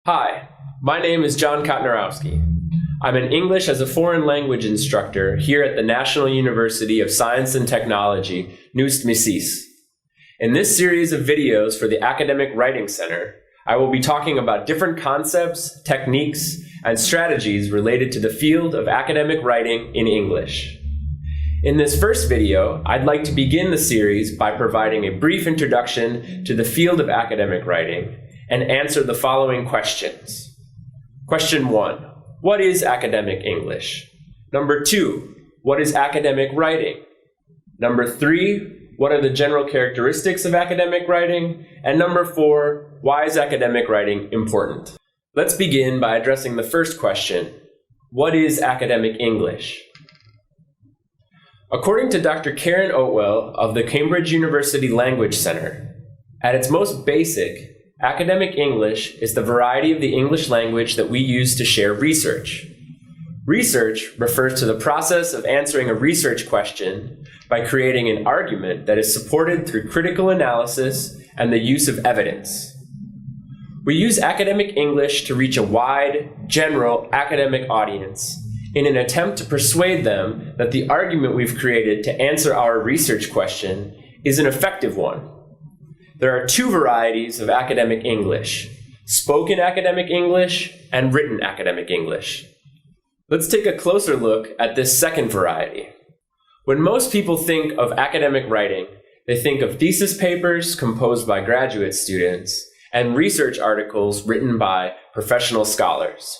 Hi, my name is John Kotnerowski. I'm an English as a foreign language instructor here at the National University of Science and Technology, Nust-Misiis. In this series of videos for the Academic Writing Center, I will be talking about different concepts, techniques, and strategies related to the field of academic writing in English. In this first video, I'd like to begin the series by providing a brief introduction to the field of academic writing and answer the following questions. Question 1. What is academic English? Number 2. What is academic writing? Number 3. What are the general characteristics of academic writing? And number 4. Why is academic writing important? Let's begin by addressing the first question. What is academic English? According to Dr. Karen Oatwell of the Cambridge University Language Center, at its most basic, academic English is the variety of the English language that we use to share research. Research refers to the process of answering a research question by creating an argument that is supported through critical analysis and the use of evidence. We use academic English to reach a wide, general academic audience in an attempt to persuade them that the argument we've created to answer our research question is an effective one. There are two varieties of academic English: spoken academic English and written academic English. Let's take a closer look at this second variety. When most people think of academic writing, they think of thesis papers composed by graduate students and research articles written by professional scholars.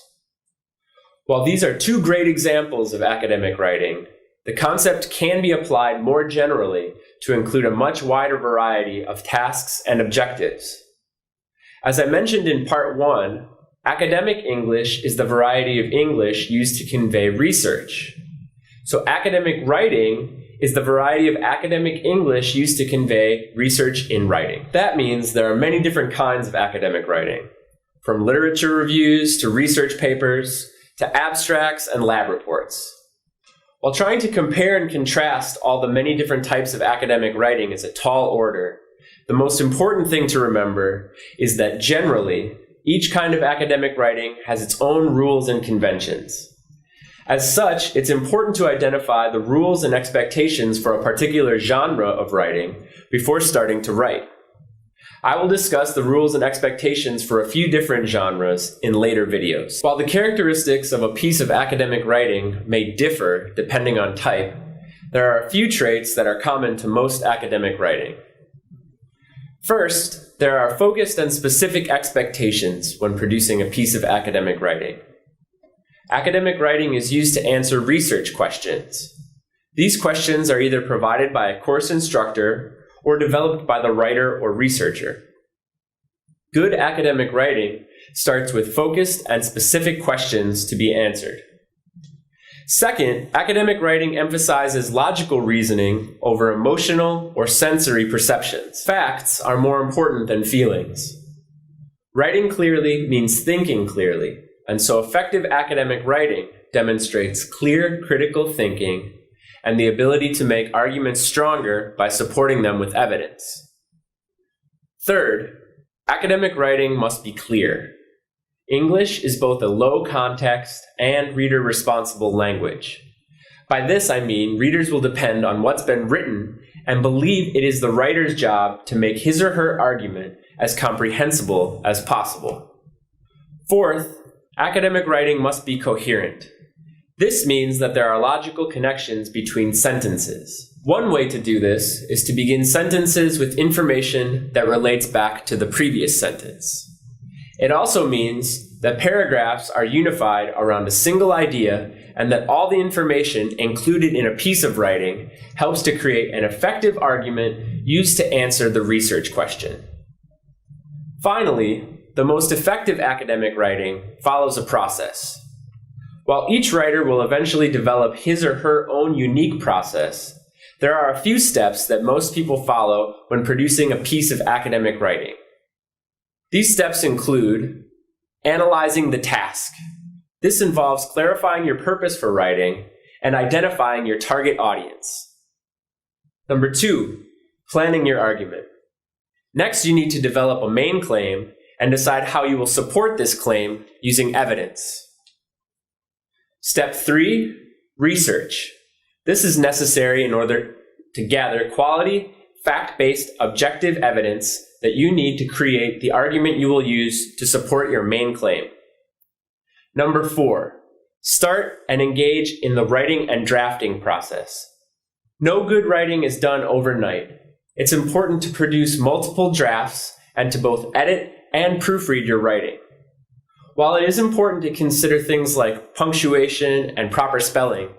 While these are two great examples of academic writing, the concept can be applied more generally to include a much wider variety of tasks and objectives. As I mentioned in part 1, academic English is the variety of English used to convey research. So academic writing is the variety of academic English used to convey research in writing. That means there are many different kinds of academic writing, from literature reviews to research papers to abstracts and lab reports. While trying to compare and contrast all the many different types of academic writing is a tall order, the most important thing to remember is that generally, each kind of academic writing has its own rules and conventions. As such, it's important to identify the rules and expectations for a particular genre of writing before starting to write. I will discuss the rules and expectations for a few different genres in later videos. While the characteristics of a piece of academic writing may differ depending on type, there are a few traits that are common to most academic writing. First, there are focused and specific expectations when producing a piece of academic writing. Academic writing is used to answer research questions. These questions are either provided by a course instructor or developed by the writer or researcher. Good academic writing starts with focused and specific questions to be answered. Second, academic writing emphasizes logical reasoning over emotional or sensory perceptions. Facts are more important than feelings. Writing clearly means thinking clearly, and so effective academic writing demonstrates clear critical thinking and the ability to make arguments stronger by supporting them with evidence. Third, academic writing must be clear. English is both a low context and reader-responsible language. By this I mean readers will depend on what's been written and believe it is the writer's job to make his or her argument as comprehensible as possible. Fourth, academic writing must be coherent. This means that there are logical connections between sentences. One way to do this is to begin sentences with information that relates back to the previous sentence. It also means that paragraphs are unified around a single idea and that all the information included in a piece of writing helps to create an effective argument used to answer the research question. Finally, the most effective academic writing follows a process. While each writer will eventually develop his or her own unique process, there are a few steps that most people follow when producing a piece of academic writing. These steps include analyzing the task. This involves clarifying your purpose for writing and identifying your target audience. Number 2, planning your argument. Next, you need to develop a main claim and decide how you will support this claim using evidence. Step 3, research. This is necessary in order to gather quality, fact-based, objective evidence that you need to create the argument you will use to support your main claim. Number 4, start and engage in the writing and drafting process. No good writing is done overnight. It's important to produce multiple drafts and to both edit and proofread your writing. While it is important to consider things like punctuation and proper spelling,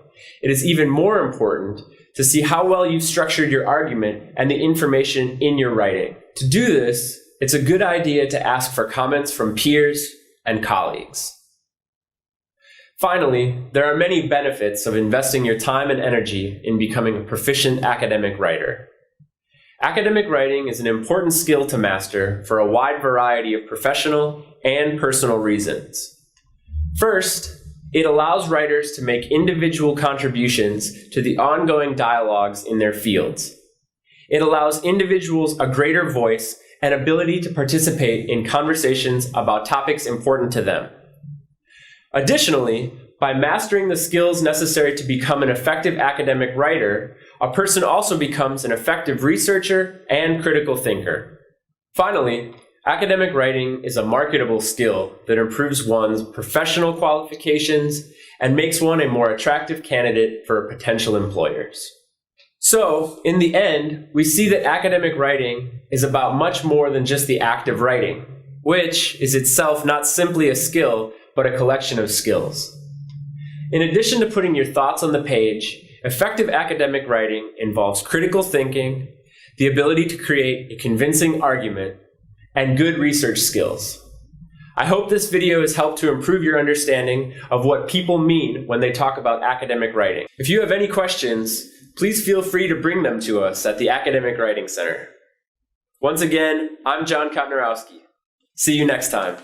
it is even more important to see how well you've structured your argument and the information in your writing. To do this, it's a good idea to ask for comments from peers and colleagues. Finally, there are many benefits of investing your time and energy in becoming a proficient academic writer. Academic writing is an important skill to master for a wide variety of professional and personal reasons. First, it allows writers to make individual contributions to the ongoing dialogues in their fields. It allows individuals a greater voice and ability to participate in conversations about topics important to them. Additionally, by mastering the skills necessary to become an effective academic writer, a person also becomes an effective researcher and critical thinker. Finally, academic writing is a marketable skill that improves one's professional qualifications and makes one a more attractive candidate for potential employers. So, in the end, we see that academic writing is about much more than just the act of writing, which is itself not simply a skill, but a collection of skills. In addition to putting your thoughts on the page, effective academic writing involves critical thinking, the ability to create a convincing argument, and good research skills. I hope this video has helped to improve your understanding of what people mean when they talk about academic writing. If you have any questions, please feel free to bring them to us at the Academic Writing Center. Once again, I'm John Kotnerowski. See you next time.